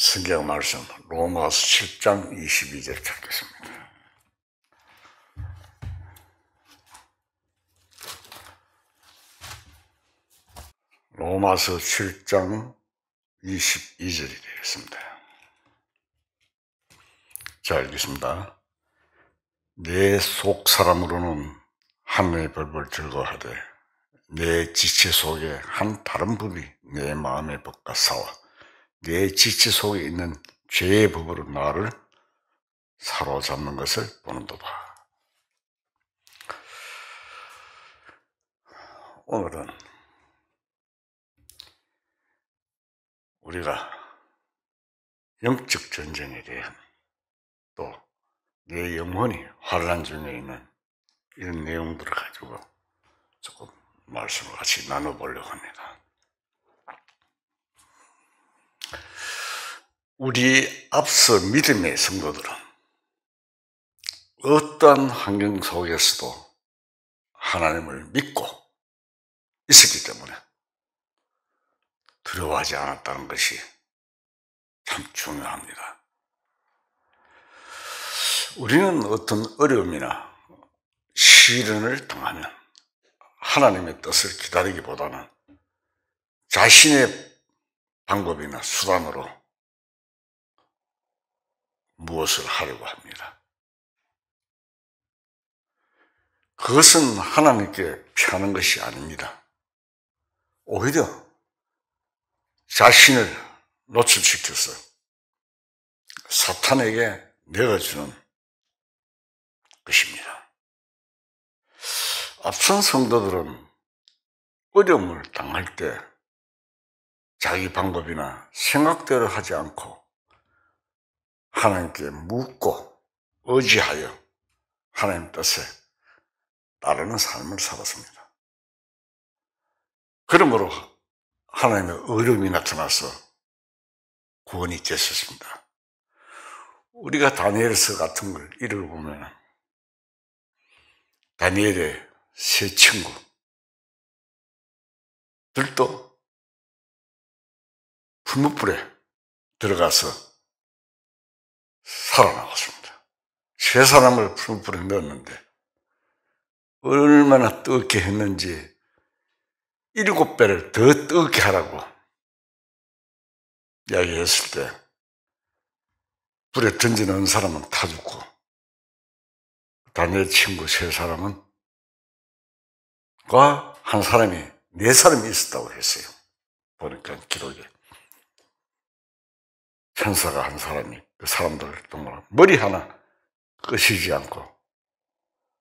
성경 말씀 로마서 7장 22절 찾겠습니다. 로마서 7장 22절이 되겠습니다. 자, 읽겠습니다. 내 속 사람으로는 하늘의 벌벌 즐거워하되 내 지체 속에 한 다른 법이 내 마음의 법과 싸워 내 지체 속에 있는 죄의 법으로 나를 사로잡는 것을 보는도다. 오늘은 우리가 영적 전쟁에 대한 또 내 영혼이 환난 중에 있는 이런 내용들을 가지고 조금 말씀을 같이 나눠보려고 합니다. 우리 앞서 믿음의 성도들은 어떠한 환경 속에서도 하나님을 믿고 있었기 때문에 두려워하지 않았다는 것이 참 중요합니다. 우리는 어떤 어려움이나 시련을 당하면 하나님의 뜻을 기다리기보다는 자신의 방법이나 수단으로 무엇을 하려고 합니다. 그것은 하나님께 피하는 것이 아닙니다. 오히려 자신을 노출시켜서 사탄에게 내어주는 것입니다. 앞선 성도들은 어려움을 당할 때 자기 방법이나 생각대로 하지 않고 하나님께 묻고 의지하여 하나님 뜻에 따르는 삶을 살았습니다. 그러므로 하나님의 의로움이 나타나서 구원이 되셨습니다. 우리가 다니엘서 같은 걸 읽어보면 다니엘의 세 친구들도 풀무불에 들어가서 살아나왔습니다. 세 사람을 풀무불에 넣었는데 얼마나 뜨겁게 했는지 7배를 더 뜨겁게 하라고 이야기했을 때 불에 던지는 사람은 타 죽고 다니엘 친구 세 사람은 한 사람이 4사람이 있었다고 했어요. 보니까 기록에 천사가 한 사람이 그 사람들 동안 머리 하나 끄시지 않고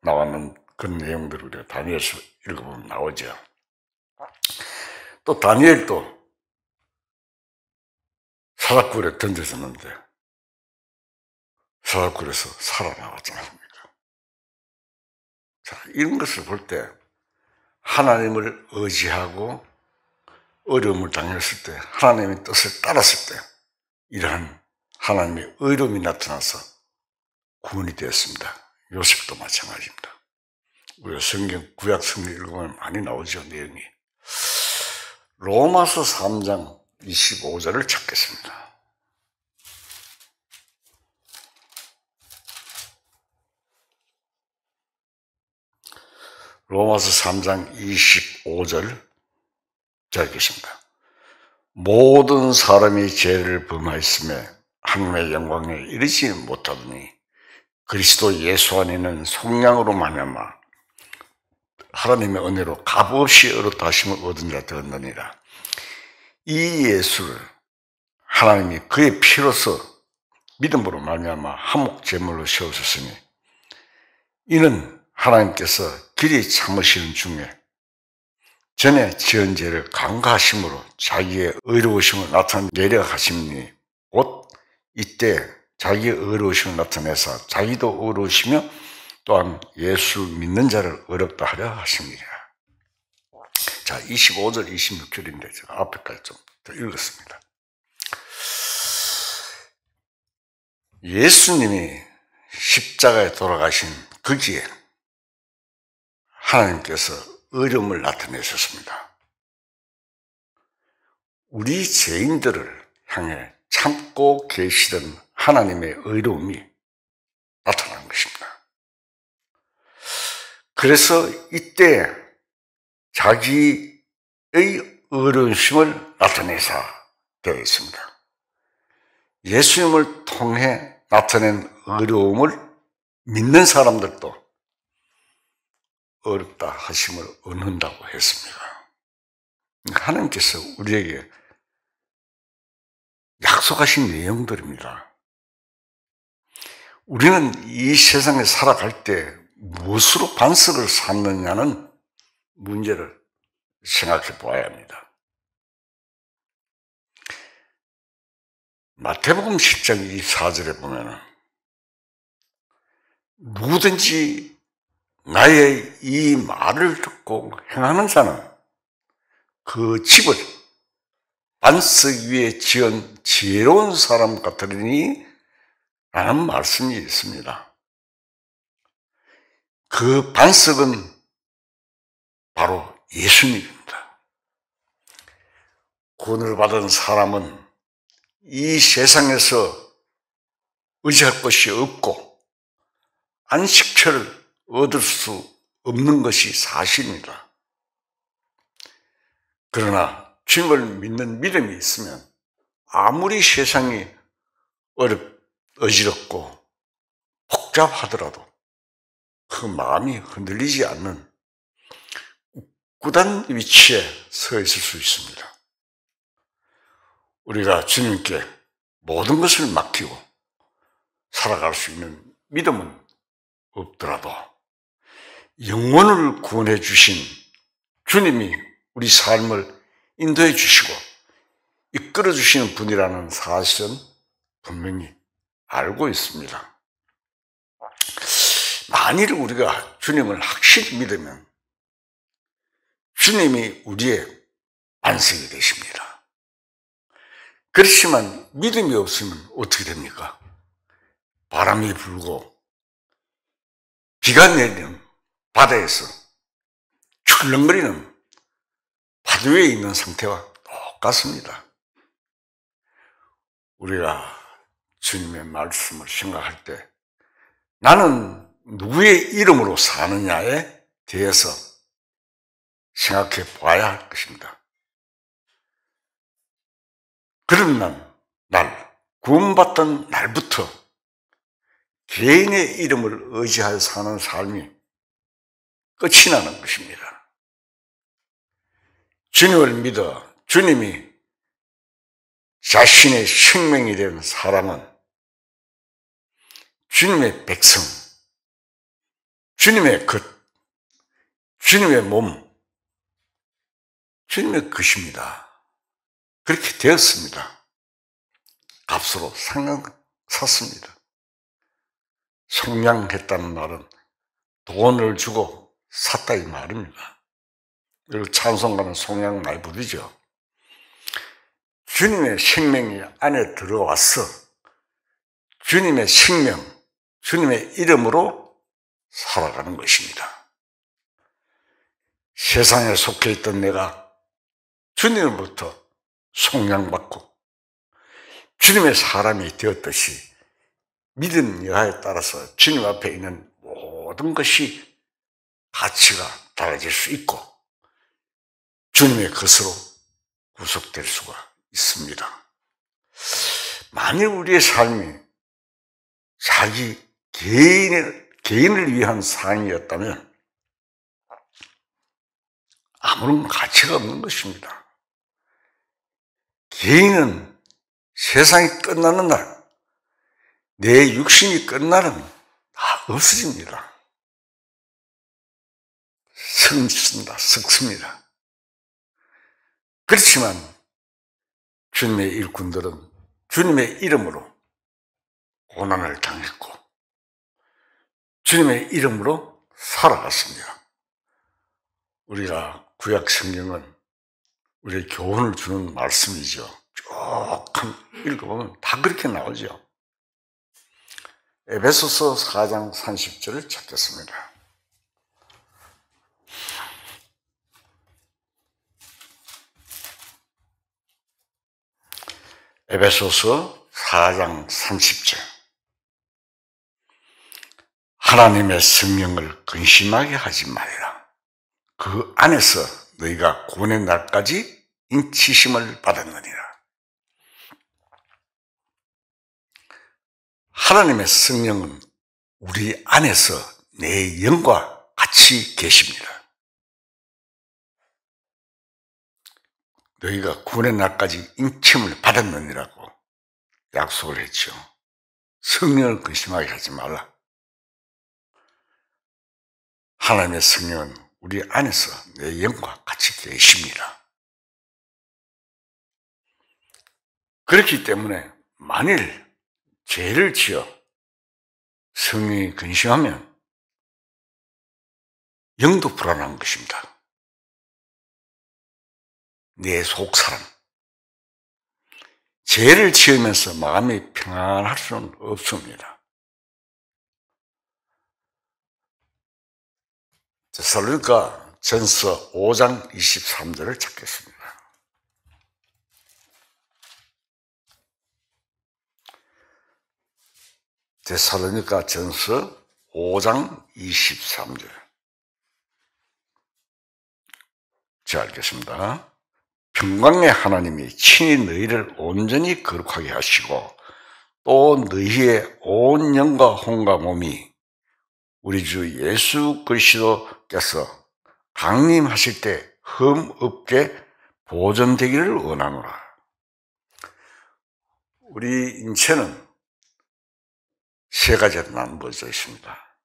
나왔는 그런 내용들을 우리가 다니엘서 읽어보면 나오죠. 또 다니엘도 사자굴에 던져졌는데 사자굴에서 살아나왔지 않습니까? 자, 이런 것을 볼 때 하나님을 의지하고 어려움을 당했을 때 하나님의 뜻을 따랐을 때 이러한 하나님의 의로움이 나타나서 구원이 되었습니다. 요셉도 마찬가지입니다. 우리가 성경 구약 성경 읽으면 많이 나오죠, 내용이. 로마서 3장 25절을 찾겠습니다. 로마서 3장 25절 읽겠습니다. 모든 사람이 죄를 범하였음에 하나님의 영광에 이르지 못하더니 그리스도 예수 안에는 속량으로 말미암아 하나님의 은혜로 값없이 의롭다 하심을 얻은 자 되었느니라. 이 예수를 하나님이 그의 피로서 믿음으로 말미암아 한몫 제물로 세우셨으니 이는 하나님께서 길이 참으시는 중에 전에 지은 죄를 간과하심으로 자기의 의로우심을 나타내려 하심니 곧 이때 자기의 의로우심을 나타내사 자기도 의로우시며 또한 예수 믿는 자를 의롭다 하려 하십니다. 자, 25절 26절인데 제가 앞에까지 좀 더 읽었습니다. 예수님이 십자가에 돌아가신 거기에 하나님께서 의로움을 나타내셨습니다. 우리 죄인들을 향해 참고 계시던 하나님의 의로움이 나타난 것입니다. 그래서 이때 자기의 의로우심을 나타내사 되어 있습니다. 예수님을 통해 나타낸 의로움을 믿는 사람들도 어렵다 하심을 얻는다고 했습니다. 하나님께서 우리에게 약속하신 내용들입니다. 우리는 이 세상에 살아갈 때 무엇으로 반석을 삼느냐는 문제를 생각해 보아야 합니다. 마태복음 10장 24절에 보면은 누구든지 나의 이 말을 듣고 행하는 자는 그 집을 반석 위에 지은 지혜로운 사람 같으니 라는 말씀이 있습니다. 그 반석은 바로 예수님입니다. 구원을 받은 사람은 이 세상에서 의지할 것이 없고 안식처를 얻을 수 없는 것이 사실입니다. 그러나 주님을 믿는 믿음이 있으면 아무리 세상이 어지럽고 복잡하더라도 그 마음이 흔들리지 않는 굳건한 위치에 서 있을 수 있습니다. 우리가 주님께 모든 것을 맡기고 살아갈 수 있는 믿음은 없더라도 영혼을 구원해 주신 주님이 우리 삶을 인도해 주시고 이끌어 주시는 분이라는 사실은 분명히 알고 있습니다. 만일 우리가 주님을 확실히 믿으면 주님이 우리의 반석이 되십니다. 그렇지만 믿음이 없으면 어떻게 됩니까? 바람이 불고 비가 내리는 바다에서 출렁거리는 파도 위에 있는 상태와 똑같습니다. 우리가 주님의 말씀을 생각할 때 나는 누구의 이름으로 사느냐에 대해서 생각해 봐야 할 것입니다. 그런 날, 구원받던 날부터 개인의 이름을 의지하여 사는 삶이 끝이 나는 것입니다. 주님을 믿어 주님이 자신의 생명이 된 사람은 주님의 백성, 주님의 것, 주님의 몸, 주님의 것입니다. 그렇게 되었습니다. 값으로 샀습니다. 속량했다는 말은 돈을 주고 샀다 이 말입니다. 그리고 찬송가는 속량 많이 부르죠. 주님의 생명이 안에 들어와서 주님의 생명, 주님의 이름으로 살아가는 것입니다. 세상에 속해 있던 내가 주님으로부터 속량받고 주님의 사람이 되었듯이 믿음 여하에 따라서 주님 앞에 있는 모든 것이 가치가 달라질 수 있고 주님의 것으로 구속될 수가 있습니다. 만일 우리의 삶이 자기 개인을 위한 삶이었다면 아무런 가치가 없는 것입니다. 개인은 세상이 끝나는 날, 내 육신이 끝나는 다 없어집니다. 썩습니다. 그렇지만 주님의 일꾼들은 주님의 이름으로 고난을 당했고 주님의 이름으로 살아갔습니다. 우리가 구약 성경은 우리의 교훈을 주는 말씀이죠. 쭉 읽어보면 다 그렇게 나오죠. 에베소서 4장 30절을 찾겠습니다. 에베소서 4장 30절. 하나님의 성령을 근심하게 하지 말라. 그 안에서 너희가 구원의 날까지 인치심을 받았느니라. 하나님의 성령은 우리 안에서 내 영과 같이 계십니다. 너희가 구원의 날까지 인침을 받았느니라고 약속을 했죠. 성령을 근심하게 하지 말라. 하나님의 성령은 우리 안에서 내 영과 같이 계십니다. 그렇기 때문에 만일 죄를 지어 성령이 근심하면 영도 불안한 것입니다. 내 속사람. 죄를 지으면서 마음이 평안할 수는 없습니다. 데살로니가 전서 5장 23절을 찾겠습니다. 데살로니가 전서 5장 23절. 자, 읽겠습니다. 평강의 하나님이 친히 너희를 온전히 거룩하게 하시고 또 너희의 온 영과 혼과 몸이 우리 주 예수 그리스도께서 강림하실 때 흠 없게 보존되기를 원하노라. 우리 인체는 세 가지로 나누어져 있습니다.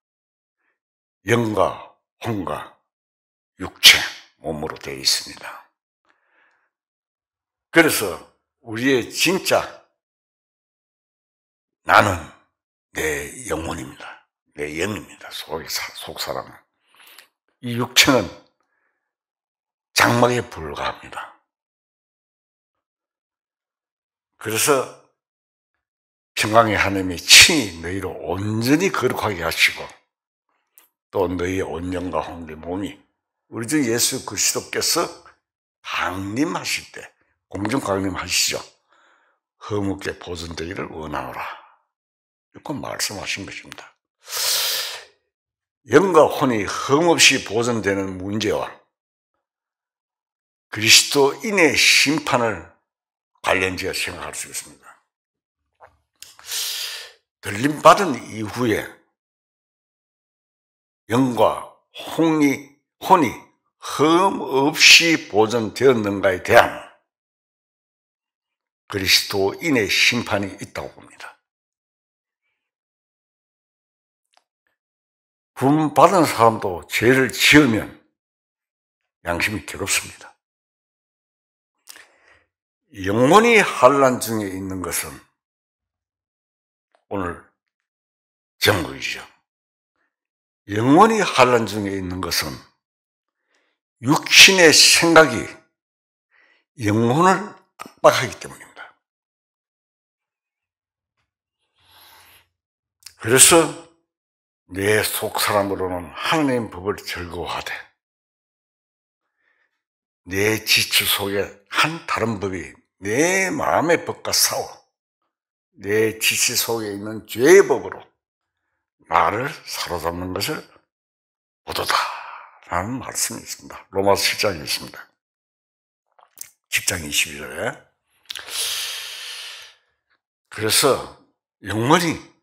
영과 혼과 육체, 몸으로 되어 있습니다. 그래서 우리의 진짜 나는 내 영혼입니다. 내 영입니다. 속사람은. 이 육체는 장막에 불과합니다. 그래서 평강의 하나님이 친히 너희를 온전히 거룩하게 하시고 또 너희의 온 영과 혼과 몸이 우리 주 예수 그리스도께서 강림하실 때 공중 강림하시죠. 흠없게 보존되기를 원하노라. 이렇게 말씀하신 것입니다. 영과 혼이 흠없이 보존되는 문제와 그리스도인의 심판을 관련지어 생각할 수 있습니다. 들림받은 이후에 영과 혼이 흠없이 보존되었는가에 대한 그리스도인의 심판이 있다고 봅니다. 구원받은 사람도 죄를 지으면 양심이 괴롭습니다. 영혼이 환난 중에 있는 것은 오늘 정국이죠. 영혼이 환난 중에 있는 것은 육신의 생각이 영혼을 압박하기 때문입니다. 그래서 내 속사람으로는 하나님의 법을 즐거워하되 내 지체 속에 한 다른 법이 내 마음의 법과 싸워 내 지체 속에 있는 죄의 법으로 나를 사로잡는 것을 보도다 라는 말씀이 있습니다. 로마서 10장에 있습니다. 10장 22절에. 그래서 영원히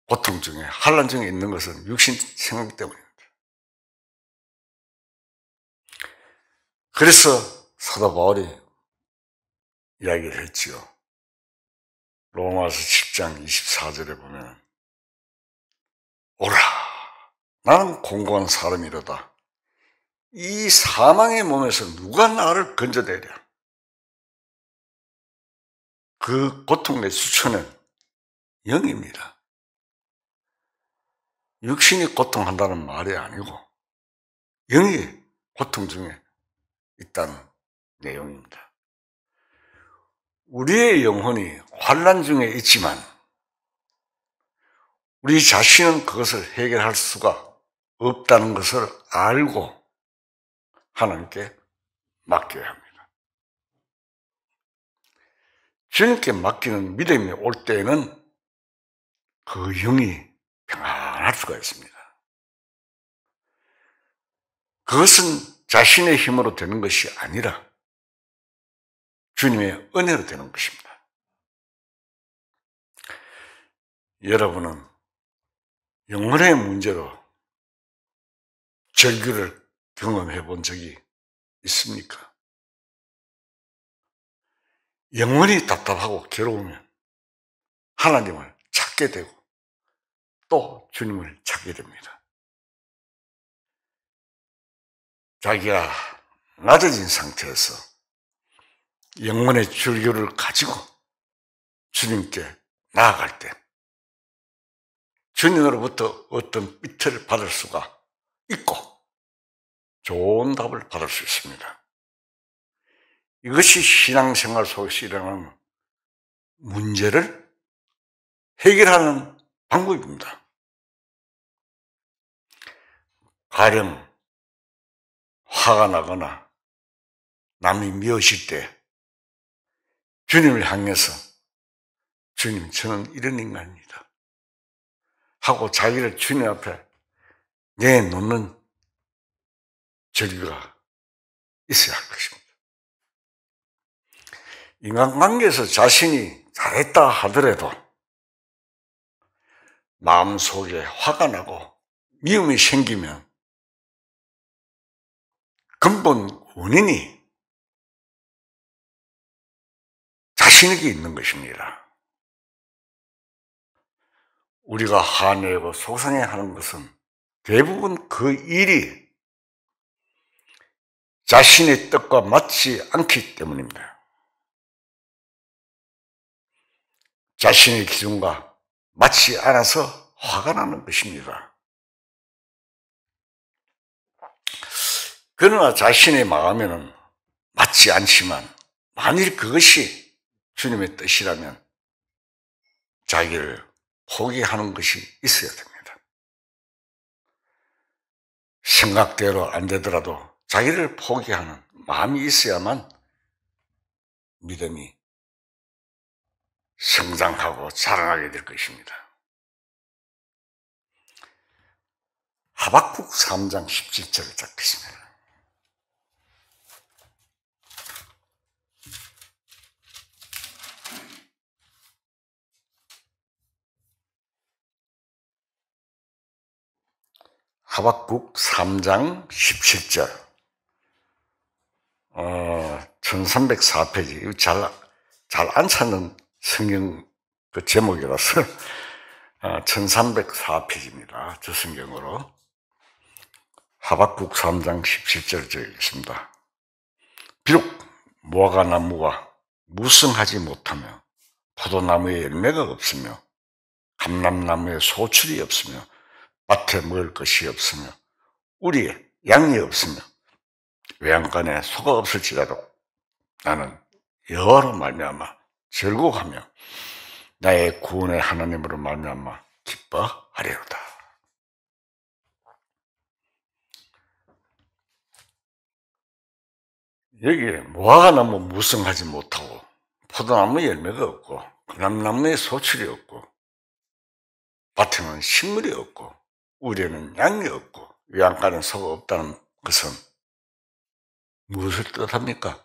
고통 중에 환난 중에 있는 것은 육신 생각 때문입니다. 그래서 사도 바울이 이야기를 했지요. 로마서 10장 24절에 보면 오라 나는 공고한 사람이로다. 이 사망의 몸에서 누가 나를 건져내랴. 그 고통의 수초는 영입니다. 육신이 고통한다는 말이 아니고 영이 고통 중에 있다는 내용입니다. 우리의 영혼이 환난 중에 있지만 우리 자신은 그것을 해결할 수가 없다는 것을 알고 하나님께 맡겨야 합니다. 주님께 맡기는 믿음이 올 때에는 그 영이 평안할 수가 있습니다. 그것은 자신의 힘으로 되는 것이 아니라 주님의 은혜로 되는 것입니다. 여러분은 영혼의 문제로 절규를 경험해 본 적이 있습니까? 영혼이 답답하고 괴로우면 하나님을 찾게 되고 또 주님을 찾게 됩니다. 자기가 낮아진 상태에서 영혼의 절규를 가지고 주님께 나아갈 때 주님으로부터 어떤 빛을 받을 수가 있고 좋은 답을 받을 수 있습니다. 이것이 신앙생활 속에서 일어나는 문제를 해결하는 방법입니다. 가령 화가 나거나 남이 미워질 때 주님을 향해서 주님, 저는 이런 인간입니다 하고 자기를 주님 앞에 내놓는 절규가 있어야 할 것입니다. 인간관계에서 자신이 잘했다 하더라도 마음속에 화가 나고 미움이 생기면 근본 원인이 자신에게 있는 것입니다. 우리가 화내고 속상해하는 것은 대부분 그 일이 자신의 뜻과 맞지 않기 때문입니다. 자신의 기준과 맞지 않아서 화가 나는 것입니다. 그러나 자신의 마음에는 맞지 않지만 만일 그것이 주님의 뜻이라면 자기를 포기하는 것이 있어야 됩니다. 생각대로 안 되더라도 자기를 포기하는 마음이 있어야만 믿음이 성장하고 자라나게 될 것입니다. 하박국 3장 17절을 잡겠습니다. 하박국 3장 17절 1304페이지 잘 안 찾는 성경 그 제목이라서 1304페이지입니다. 저 성경으로 하박국 3장 17절 적겠습니다. 비록 무화과나무가 무성하지 못하며 포도나무에 열매가 없으며 감람나무에 소출이 없으며 밭에 먹을 것이 없으며 우리에 양이 없으며 외양간에 소가 없을지라도 나는 여호와로 말미암아 즐거워하며 나의 구원의 하나님으로 말미암아 기뻐하리로다. 여기에 무화과나무 무성하지 못하고 포도나무에 열매가 없고 감람나무에 소출이 없고 밭에는 식물이 없고 우리에는 양이 없고 외양간에 소가 없다는 것은 무엇을 뜻합니까?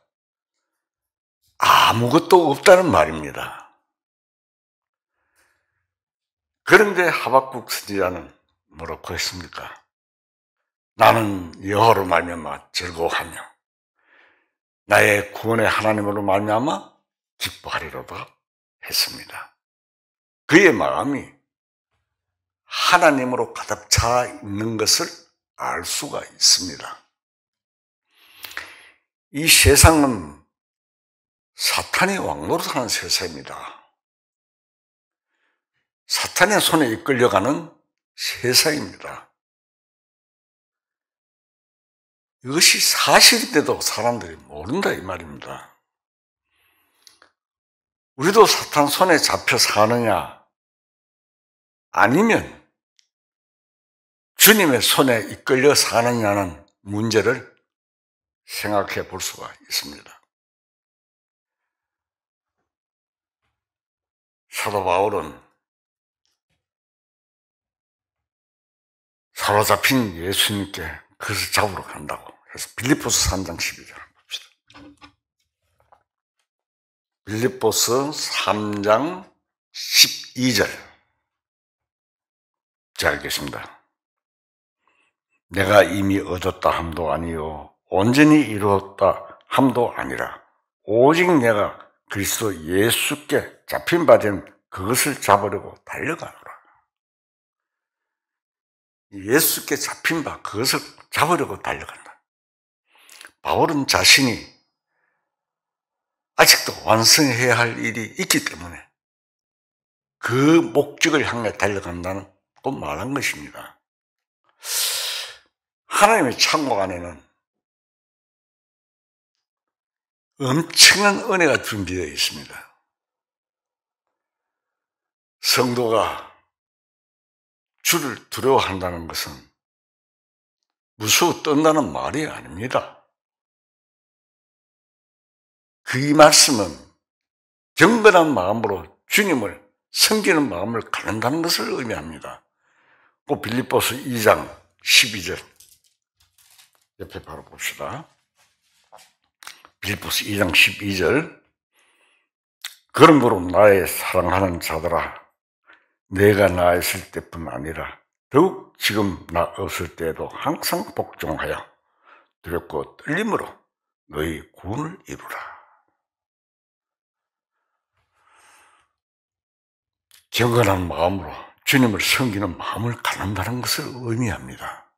아무것도 없다는 말입니다. 그런데 하박국 선지자는 뭐라고 했습니까? 나는 여호와로 말미암아 즐거워하며 나의 구원의 하나님으로 말미암아 기뻐하리로다 했습니다. 그의 마음이 하나님으로 가득 차 있는 것을 알 수가 있습니다. 이 세상은 사탄의 왕노릇하는 세상입니다. 사탄의 손에 이끌려가는 세상입니다. 이것이 사실인데도 사람들이 모른다 이 말입니다. 우리도 사탄 손에 잡혀 사느냐 아니면 주님의 손에 이끌려 사느냐는 문제를 생각해 볼 수가 있습니다. 사도 바울은 사로잡힌 예수님께 그것을 잡으러 간다고 해서 빌립보서 3장 12절 봅시다. 빌립보서 3장 12절 잘 읽겠습니다. 내가 이미 얻었다 함도 아니요 온전히 이루었다 함도 아니라 오직 내가 그리스도 예수께 잡힌 바 된 그것을 잡으려고 달려가노라. 예수께 잡힌 바 그것을 잡으려고 달려간다. 바울은 자신이 아직도 완성해야 할 일이 있기 때문에 그 목적을 향해 달려간다는 또 말한 것입니다. 하나님의 창고 안에는 엄청난 은혜가 준비되어 있습니다. 성도가 주를 두려워한다는 것은 무서워 떤다는 말이 아닙니다. 그 말씀은 경건한 마음으로 주님을 섬기는 마음을 갖는다는 것을 의미합니다. 꼭 빌립보서 2장 12절 옆에 바로 봅시다. 빌립보서 2장 12절 그러므로 나의 사랑하는 자들아 내가 나 있을 때뿐 아니라 더욱 지금 나 없을 때에도 항상 복종하여 두렵고 떨림으로 너희 구원을 이루라. 경건한 마음으로 주님을 섬기는 마음을 갖는다는 것을 의미합니다.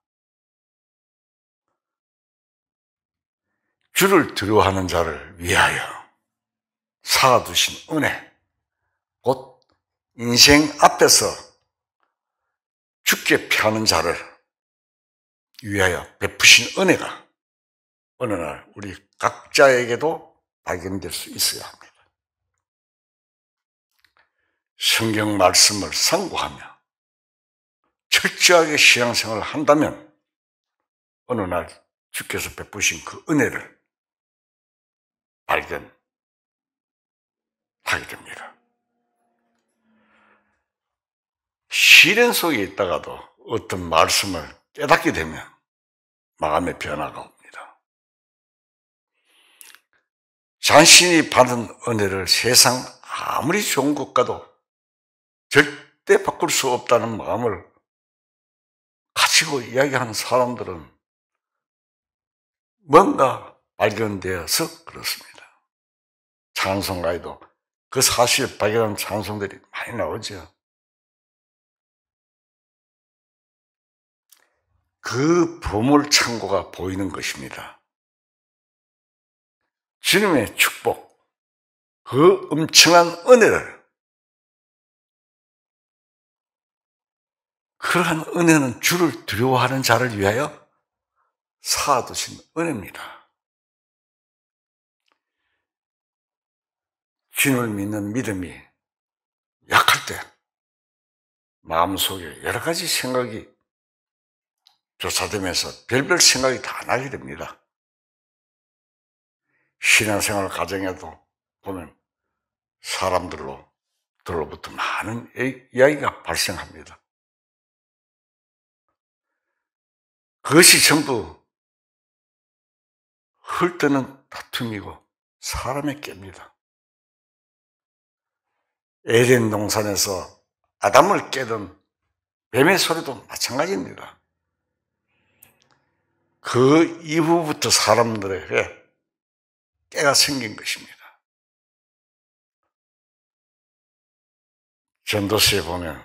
주를 두려워하는 자를 위하여 쌓아두신 은혜, 곧 인생 앞에서 죽게 피하는 자를 위하여 베푸신 은혜가 어느 날 우리 각자에게도 발견될 수 있어야 합니다. 성경 말씀을 상고하며 철저하게 신앙생활을 한다면 어느 날 주께서 베푸신 그 은혜를 발견하게 됩니다. 시련 속에 있다가도 어떤 말씀을 깨닫게 되면 마음의 변화가 옵니다. 자신이 받은 은혜를 세상 아무리 좋은 것과도 절대 바꿀 수 없다는 마음을 가지고 이야기하는 사람들은 뭔가 발견되어서 그렇습니다. 찬송가에도 그 사실을 발견한 찬송들이 많이 나오죠. 그 보물창고가 보이는 것입니다. 주님의 축복, 그 엄청난 은혜를, 그러한 은혜는 주를 두려워하는 자를 위하여 쌓아두신 은혜입니다. 주님을 믿는 믿음이 약할 때 마음속에 여러 가지 생각이 조사되면서 별별 생각이 다 나게 됩니다. 신앙생활 과정에도 보면 사람들로부터 많은 이야기가 발생합니다. 그것이 전부 헐뜯는 다툼이고 사람의 깨입니다. 에덴 동산에서 아담을 깨던 뱀의 소리도 마찬가지입니다. 그 이후부터 사람들에게 깨가 생긴 것입니다. 전도서에 보면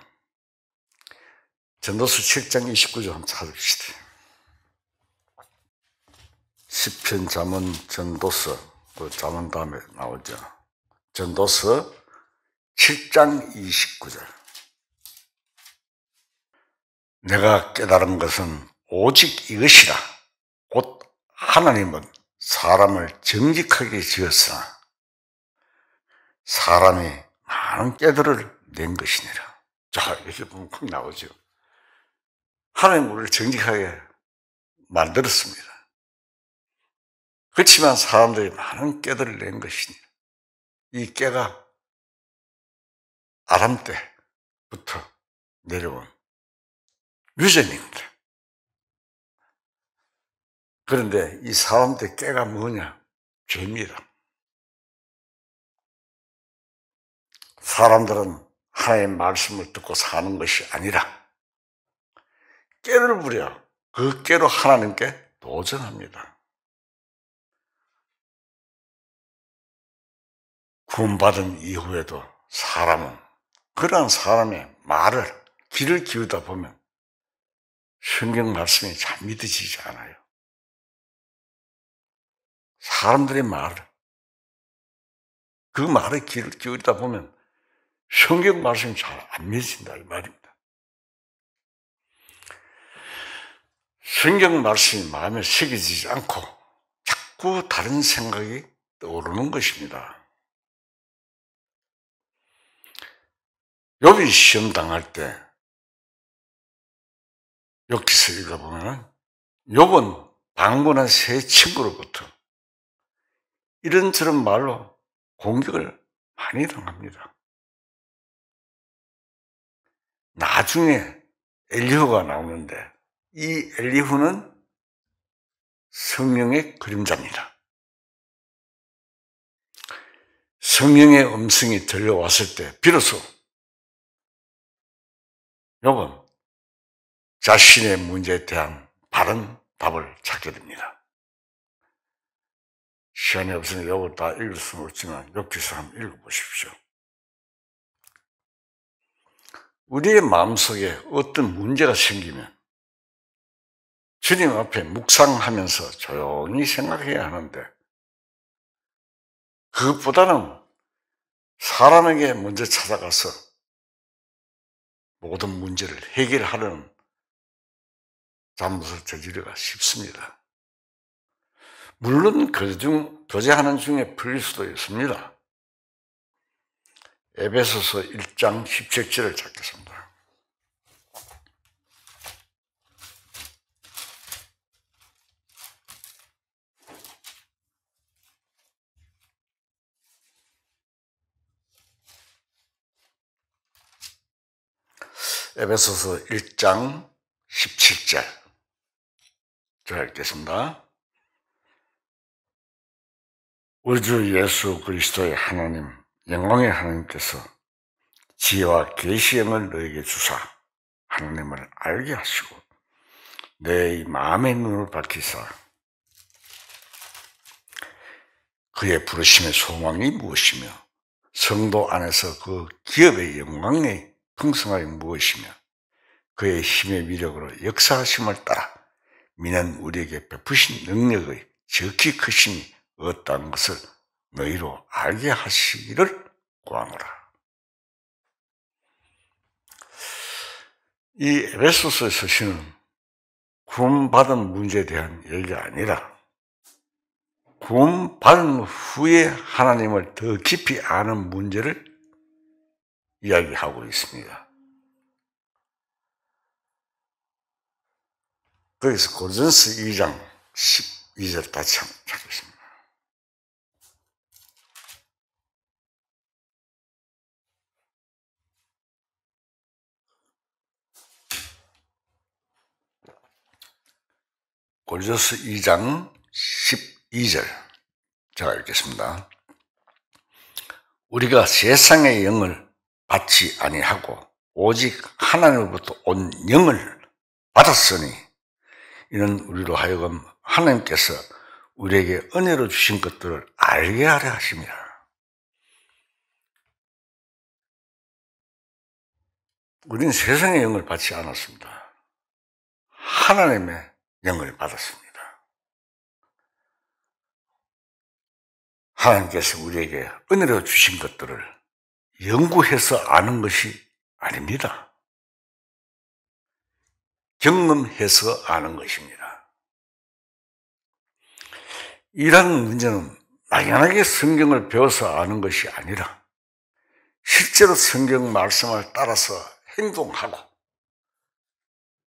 전도서 7장 29절 한번 찾읍시다. 시편, 잠언, 전도서, 그 잠언 다음에 나오죠. 전도서 7장 29절. 내가 깨달은 것은 오직 이것이라. 곧 하나님은 사람을 정직하게 지었으나 사람이 많은 깨들을 낸 것이니라. 자, 이렇게 보면 꼭 나오죠. 하나님 우리를 정직하게 만들었습니다. 그렇지만 사람들이 많은 깨들을 낸 것이니라. 이 깨가 아담 때부터 내려온 유전입니다. 그런데 이 사람들의 깨가 뭐냐? 죄입니다. 사람들은 하나님의 말씀을 듣고 사는 것이 아니라 깨를 부려 그 깨로 하나님께 도전합니다. 구원받은 이후에도 사람은 그러한 사람의 말을 귀를 기울이다 보면 성경 말씀이 잘 믿어지지 않아요. 사람들의 말을, 그 말에 귀를 기울이다 보면 성경 말씀이 잘 안 믿어진다 이 말입니다. 성경 말씀이 마음에 새겨지지 않고 자꾸 다른 생각이 떠오르는 것입니다. 욥이 시험 당할 때 욥기서 읽어보면 욥은 방문한 세 친구로부터 이런저런 말로 공격을 많이 당합니다. 나중에 엘리후가 나오는데 이 엘리후는 성령의 그림자입니다. 성령의 음성이 들려왔을 때 비로소 욥은 자신의 문제에 대한 바른 답을 찾게 됩니다. 시간이 없으니 욥을 다 읽을 수는 없지만 욥기서 한번 읽어보십시오. 우리의 마음속에 어떤 문제가 생기면 주님 앞에 묵상하면서 조용히 생각해야 하는데 그것보다는 사람에게 먼저 찾아가서 모든 문제를 해결하려는 잘못을 저지르기가 쉽습니다. 물론 교제하는 중에 풀릴 수도 있습니다. 에베소서 1장 17절을 찾겠습니다. 에베소서 1장 17절 제가 읽겠습니다. 우리 주 예수 그리스도의 하나님, 영광의 하나님께서 지혜와 계시형을 너에게 주사 하나님을 알게 하시고 내 마음의 눈을 밝히사 그의 부르심의 소망이 무엇이며 성도 안에서 그 기업의 영광의 풍성함이 무엇이며 그의 힘의 위력으로 역사하심을 따라 미는 우리에게 베푸신 능력의 지극히 크심이 어떠한 것을 너희로 알게 하시기를 구하노라. 이 에베소서의 서신은 구원받은 문제에 대한 얘기가 아니라 구원받은 후에 하나님을 더 깊이 아는 문제를 이야기하고 있습니다. 거기서 고린도전서 2장 12절 다시 한번 찾겠습니다. 고린도전서 2장 12절 제가 읽겠습니다. 우리가 세상의 영을 받지 아니하고 오직 하나님으로부터 온 영을 받았으니 이는 우리로 하여금 하나님께서 우리에게 은혜로 주신 것들을 알게 하려 하심이라. 우리는 세상의 영을 받지 않았습니다. 하나님의 영을 받았습니다. 하나님께서 우리에게 은혜로 주신 것들을 연구해서 아는 것이 아닙니다. 경험해서 아는 것입니다. 이러한 문제는 막연하게 성경을 배워서 아는 것이 아니라 실제로 성경 말씀을 따라서 행동하고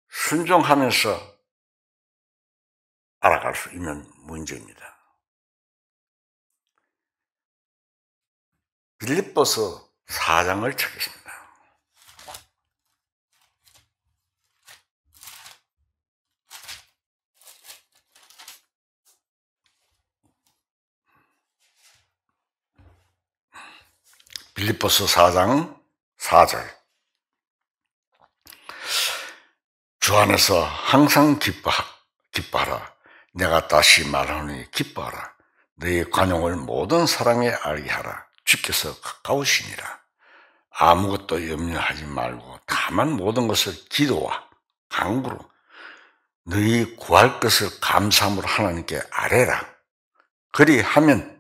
순종하면서 알아갈 수 있는 문제입니다. 빌립보서 4장을 찾겠습니다. 빌립보서 4장 4절. 주 안에서 항상 기뻐하라. 내가 다시 말하노니 기뻐하라. 너의 관용을 모든 사람에 알게 하라. 주께서 가까우시니라. 아무것도 염려하지 말고 다만 모든 것을 기도와 간구로 너희 구할 것을 감사함으로 하나님께 아뢰라. 그리하면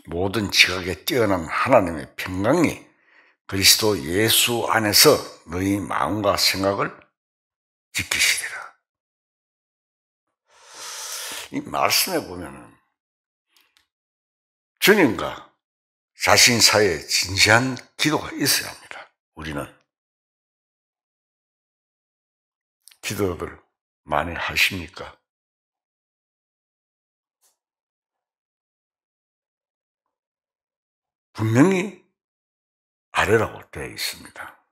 모든 지각에 뛰어난 하나님의 평강이 그리스도 예수 안에서 너희 마음과 생각을 지키시리라. 이 말씀에 보면은 주님과 자신 사이에 진지한 기도가 있어야 합니다. 우리는 기도들 많이 하십니까? 분명히 아래라고 되어 있습니다.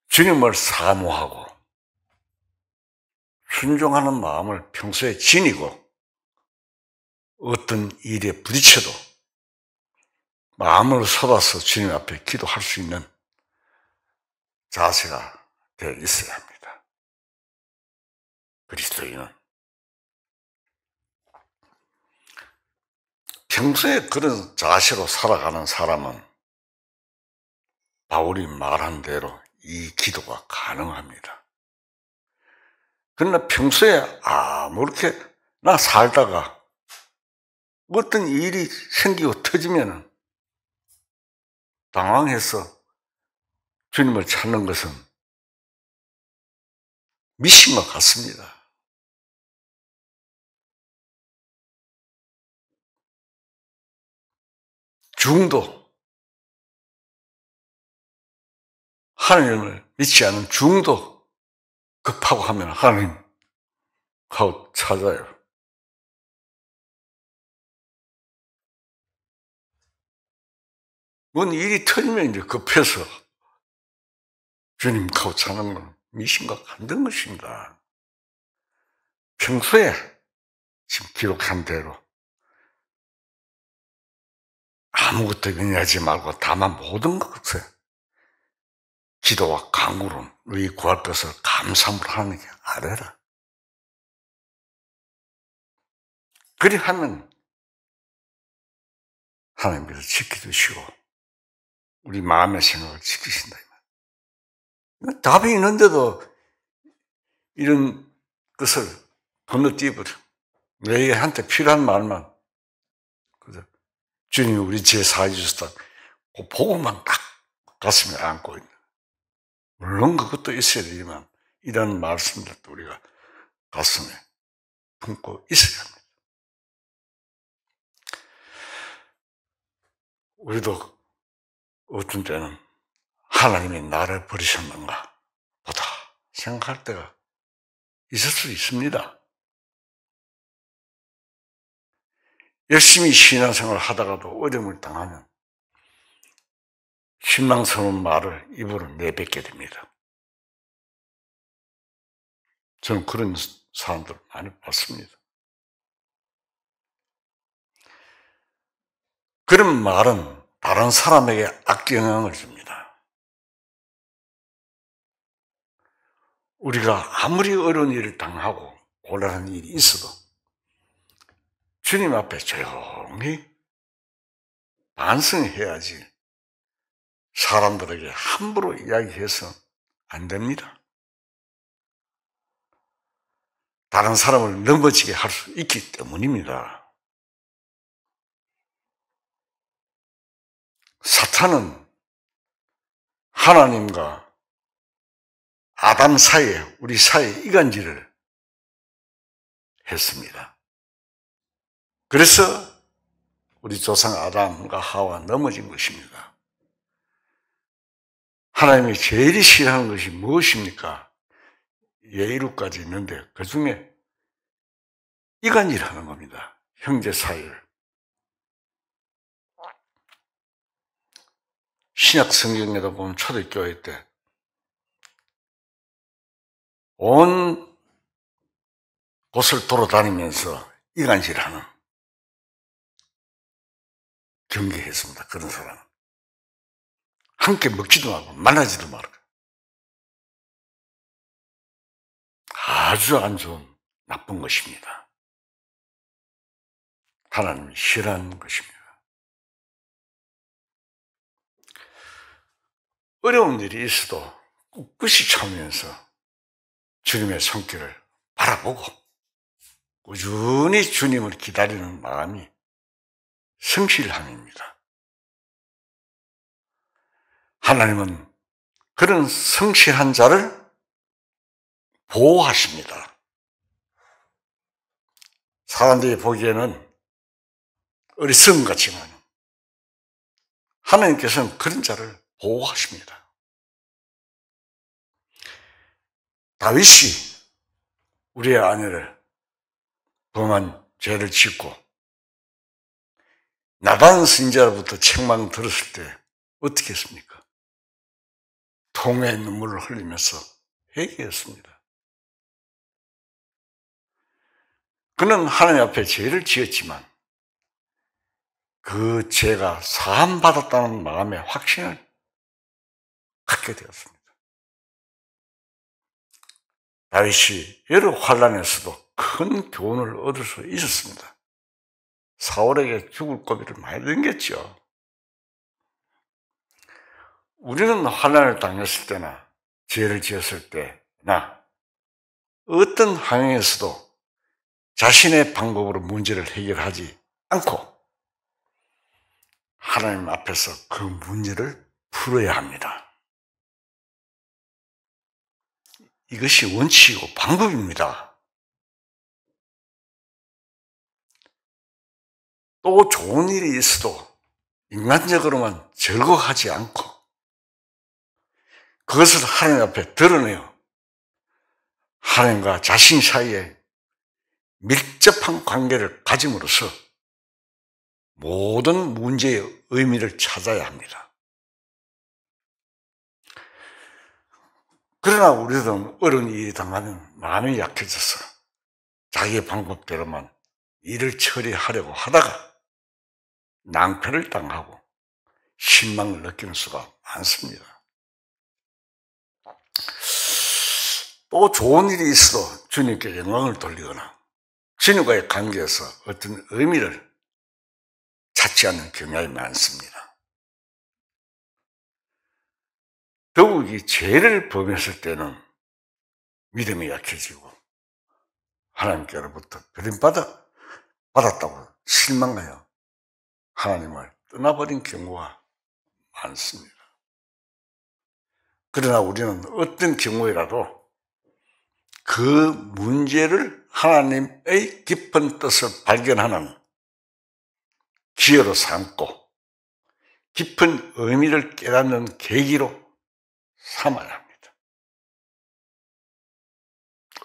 주님을 사모하고 순종하는 마음을 평소에 지니고 어떤 일에 부딪혀도 마음을 쏟아서 주님 앞에 기도할 수 있는 자세가 되어 있어야 합니다. 그리스도인은 평소에 그런 자세로 살아가는 사람은 바울이 말한 대로 이 기도가 가능합니다. 그러나 평소에 아무렇게 나 살다가 어떤 일이 생기고 터지면 당황해서 주님을 찾는 것은 미신과 같습니다. 중도, 하나님을 믿지 않은 중도 급하고 하면 하나님하고 찾아요. 뭔 일이 터지면 이제 급해서 주님하고 찾는 건 미신과 같은 것입니다. 평소에 지금 기록한 대로 아무것도 염려하지 말고 다만 모든 것에 기도와 간구로 너희 구할 것을 감사함으로 하는 게 아래라. 그리하면 하나님께서 지켜주시고 우리 마음의 생각을 지키신다. 답이 있는데도 이런 것을 건너뛰어버려. 너희한테 필요한 말만 주님이 우리 죄 사해 주셨다. 그 보고만 딱 가슴에 안고 있는. 물론 그것도 있어야 되지만 이런 말씀들도 우리가 가슴에 품고 있어야 합니다. 우리도 어떤 때는 하나님이 나를 버리셨는가 보다 생각할 때가 있을 수 있습니다. 열심히 신앙생활을 하다가도 어려움을 당하면 실망스러운 말을 입으로 내뱉게 됩니다. 저는 그런 사람들을 많이 봤습니다. 그런 말은 다른 사람에게 악영향을 줍니다. 우리가 아무리 어려운 일을 당하고 곤란한 일이 있어도 주님 앞에 조용히 반성해야지 사람들에게 함부로 이야기해서 안 됩니다. 다른 사람을 넘어지게 할 수 있기 때문입니다. 사탄은 하나님과 아담 사이에, 우리 사이에 이간질을 했습니다. 그래서 우리 조상 아담과 하와 넘어진 것입니다. 하나님이 제일 싫어하는 것이 무엇입니까? 예의루까지 있는데 그 중에 이간질하는 겁니다. 형제 사이를. 신약 성경에도 보면 초대교회 때 온 곳을 돌아다니면서 이간질하는 경계했습니다. 그런 사람은. 함께 먹지도 말고 만나지도 말고. 아주 안 좋은 나쁜 것입니다. 하나님이 싫어하는 것입니다. 어려운 일이 있어도 꿋꿋이 참으면서 주님의 손길을 바라보고 꾸준히 주님을 기다리는 마음이 성실함입니다. 하나님은 그런 성실한 자를 보호하십니다. 사람들이 보기에는 어리석은 것 같지만 하나님께서는 그런 자를 보호하십니다. 다윗이 우리의 아내를 범한 죄를 짓고 나단 선지자로부터 책망 들었을 때 어떻게 했습니까? 통의 눈물을 흘리면서 회개했습니다. 그는 하나님 앞에 죄를 지었지만 그 죄가 사함받았다는 마음의 확신을 갖게 되었습니다. 다윗이 여러 환난에서도 큰 교훈을 얻을 수 있었습니다. 사울에게 죽을 고비를 많이 넘겼죠. 우리는 환난을 당했을 때나 죄를 지었을 때나 어떤 환경에서도 자신의 방법으로 문제를 해결하지 않고 하나님 앞에서 그 문제를 풀어야 합니다. 이것이 원칙이고 방법입니다. 또 좋은 일이 있어도 인간적으로만 즐거워하지 않고 그것을 하나님 앞에 드러내어 하나님과 자신 사이에 밀접한 관계를 가짐으로써 모든 문제의 의미를 찾아야 합니다. 그러나 우리들은 어려운 일이 당하면 마음이 약해져서 자기의 방법대로만 일을 처리하려고 하다가 낭패를 당하고 실망을 느끼는 수가 많습니다. 또 좋은 일이 있어도 주님께 영광을 돌리거나 주님과의 관계에서 어떤 의미를 찾지 않는 경향이 많습니다. 더욱 이 죄를 범했을 때는 믿음이 약해지고 하나님께로부터 버림받았다고 실망하여 하나님을 떠나버린 경우가 많습니다. 그러나 우리는 어떤 경우에라도 그 문제를 하나님의 깊은 뜻을 발견하는 기회로 삼고 깊은 의미를 깨닫는 계기로 삼아야 합니다.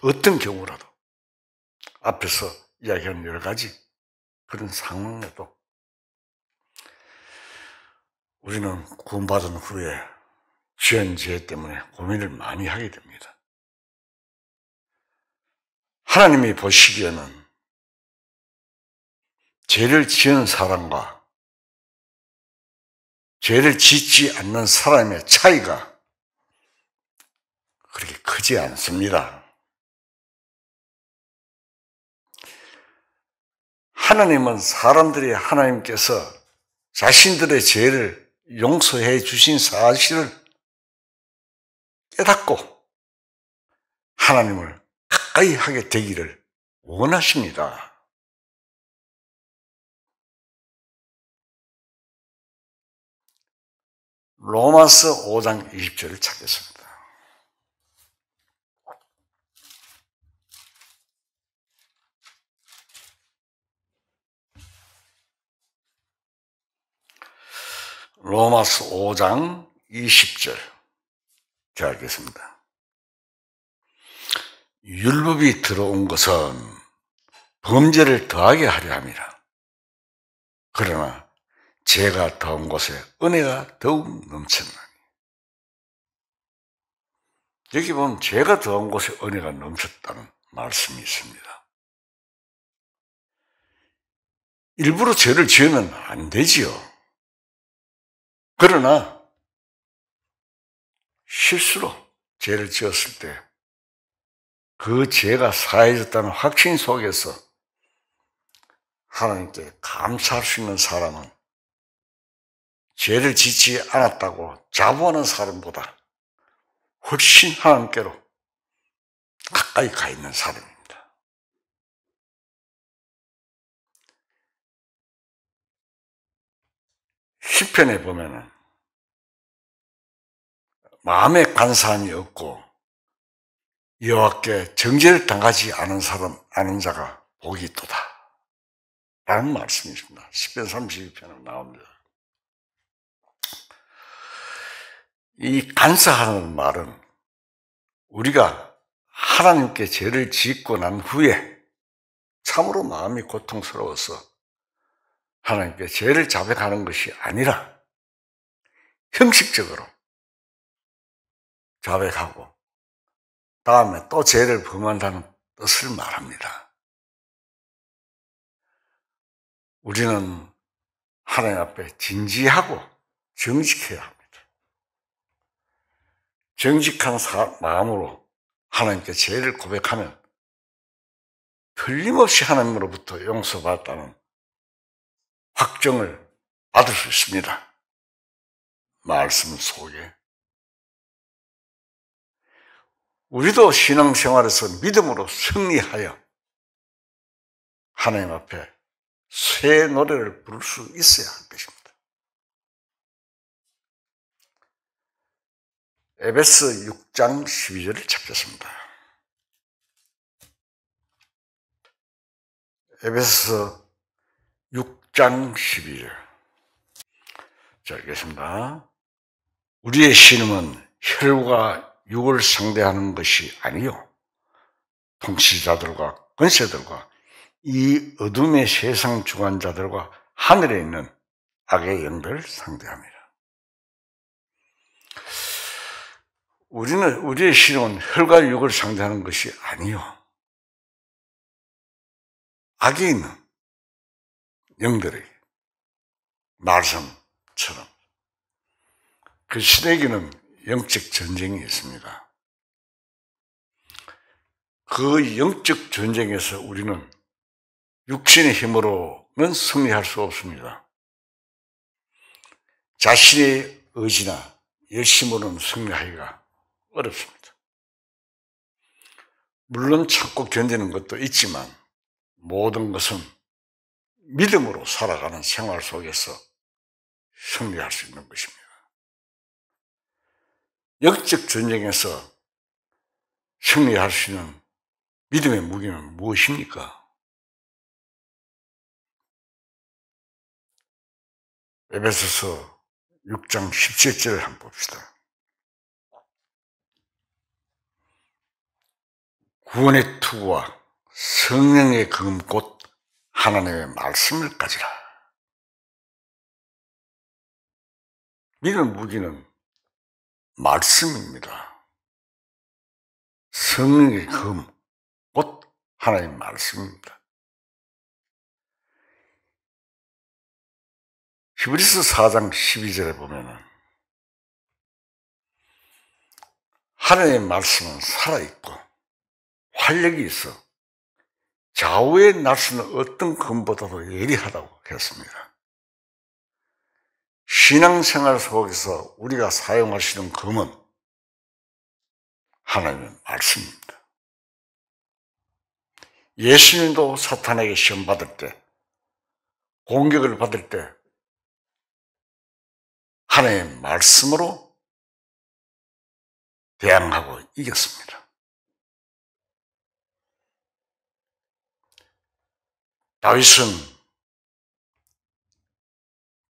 어떤 경우라도 앞에서 이야기한 여러 가지 그런 상황에도 우리는 구원받은 후에 지은 죄 때문에 고민을 많이 하게 됩니다. 하나님이 보시기에는 죄를 지은 사람과 죄를 짓지 않는 사람의 차이가 그렇게 크지 않습니다. 하나님은 사람들이 하나님께서 자신들의 죄를 용서해 주신 사실을 깨닫고 하나님을 가까이 하게 되기를 원하십니다. 로마서 5장 20절을 찾겠습니다. 로마서 5장 20절 제가 읽겠습니다. 율법이 들어온 것은 범죄를 더하게 하려 함이라. 그러나 죄가 더한 곳에 은혜가 더욱 넘쳤나니. 여기 보면 죄가 더한 곳에 은혜가 넘쳤다는 말씀이 있습니다. 일부러 죄를 지으면 안 되지요. 그러나 실수로 죄를 지었을 때 그 죄가 사해졌다는 확신 속에서 하나님께 감사할 수 있는 사람은 죄를 짓지 않았다고 자부하는 사람보다 훨씬 하나님께로 가까이 가 있는 사람입니다. 시편에 보면은 마음에 간사함이 없고 여호와께 정죄를 당하지 않은 사람, 아는 자가 복이 있도다 라는 말씀이 있습니다. 시편 32편에 나옵니다. 이 간사하는 말은 우리가 하나님께 죄를 짓고 난 후에 참으로 마음이 고통스러워서 하나님께 죄를 자백하는 것이 아니라 형식적으로 자백하고 다음에 또 죄를 범한다는 뜻을 말합니다. 우리는 하나님 앞에 진지하고 정직해야 합니다. 정직한 마음으로 하나님께 죄를 고백하면 틀림없이 하나님으로부터 용서받았다는 확정을 받을 수 있습니다. 말씀 속에. 우리도 신앙생활에서 믿음으로 승리하여 하나님 앞에 새 노래를 부를 수 있어야 할 것입니다. 에베소 6장 12절을 찾겠습니다. 에베소 6장 12절. 자, 읽겠습니다. 우리의 신음은 혈과 육을 상대하는 것이 아니요 통치자들과 권세들과 이 어둠의 세상 주관자들과 하늘에 있는 악의 영들을 상대합니다. 우리의 신음은 혈과 육을 상대하는 것이 아니요 악에 있는 영들에게 말씀처럼 그 시대에는 영적 전쟁이 있습니다. 그 영적 전쟁에서 우리는 육신의 힘으로는 승리할 수 없습니다. 자신의 의지나 열심으로는 승리하기가 어렵습니다. 물론 참고 견디는 것도 있지만 모든 것은 믿음으로 살아가는 생활 속에서 승리할 수 있는 것입니다. 영적 전쟁에서 승리할 수 있는 믿음의 무기는 무엇입니까? 에베소서 6장 17절을 한번 봅시다. 구원의 투구와 성령의 금 곧 하나님의 말씀을 가지라. 믿음의 무기는 말씀입니다. 성령의 금 곧 하나님의 말씀입니다. 히브리서 4장 12절에 보면은 하나님의 말씀은 살아있고 활력이 있어 좌우에 날수는 어떤 금보다도 예리하다고 했습니다. 신앙생활 속에서 우리가 사용할 수 있는 금은 하나님의 말씀입니다. 예수님도 사탄에게 시험받을 때, 공격을 받을 때 하나님의 말씀으로 대항하고 이겼습니다.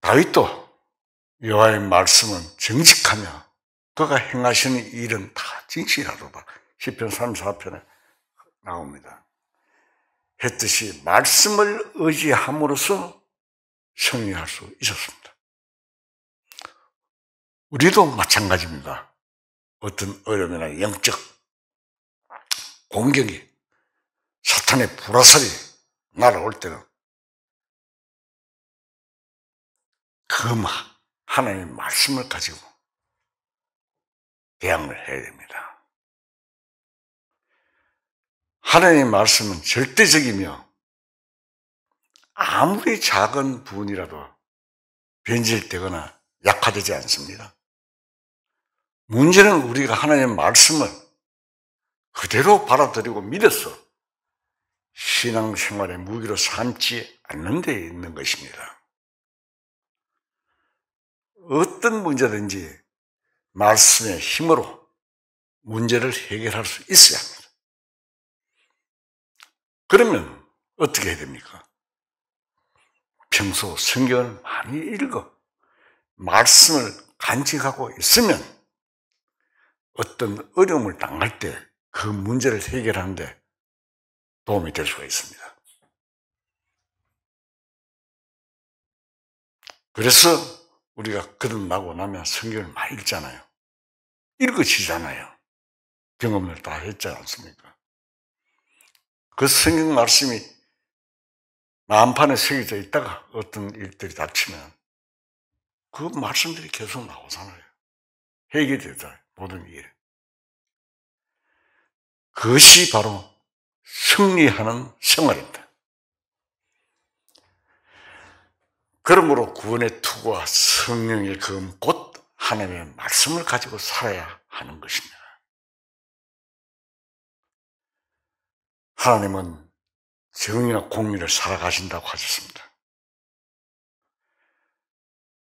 다윗도 여호와의 말씀은 정직하며 그가 행하시는 일은 다 진실하도다. 시편 34편에 나옵니다. 했듯이 말씀을 의지함으로써 승리할 수 있었습니다. 우리도 마찬가지입니다. 어떤 어려움이나 영적 공격이 사탄의 불화살이 날아올 때는 금 하나님의 말씀을 가지고 대항을 해야 됩니다. 하나님의 말씀은 절대적이며 아무리 작은 부분이라도 변질되거나 약화되지 않습니다. 문제는 우리가 하나님의 말씀을 그대로 받아들이고 믿어서 신앙생활의 무기로 삼지 않는 데 있는 것입니다. 어떤 문제든지 말씀의 힘으로 문제를 해결할 수 있어야 합니다. 그러면 어떻게 해야 됩니까? 평소 성경을 많이 읽어 말씀을 간직하고 있으면 어떤 어려움을 당할 때 그 문제를 해결하는데 도움이 될 수가 있습니다. 그래서 우리가 거듭나고 나면 성경을 많이 읽잖아요. 읽어지잖아요. 경험을 다 했지 않습니까? 그 성경 말씀이 마음판에 새겨져 있다가 어떤 일들이 닥치면 그 말씀들이 계속 나오잖아요. 해결되잖아요. 모든 일. 그것이 바로 승리하는 생활입니다. 그러므로 구원의 투구와 성령의 검, 곧 하나님의 말씀을 가지고 살아야 하는 것입니다. 하나님은 정의와 공의를 살아가신다고 하셨습니다.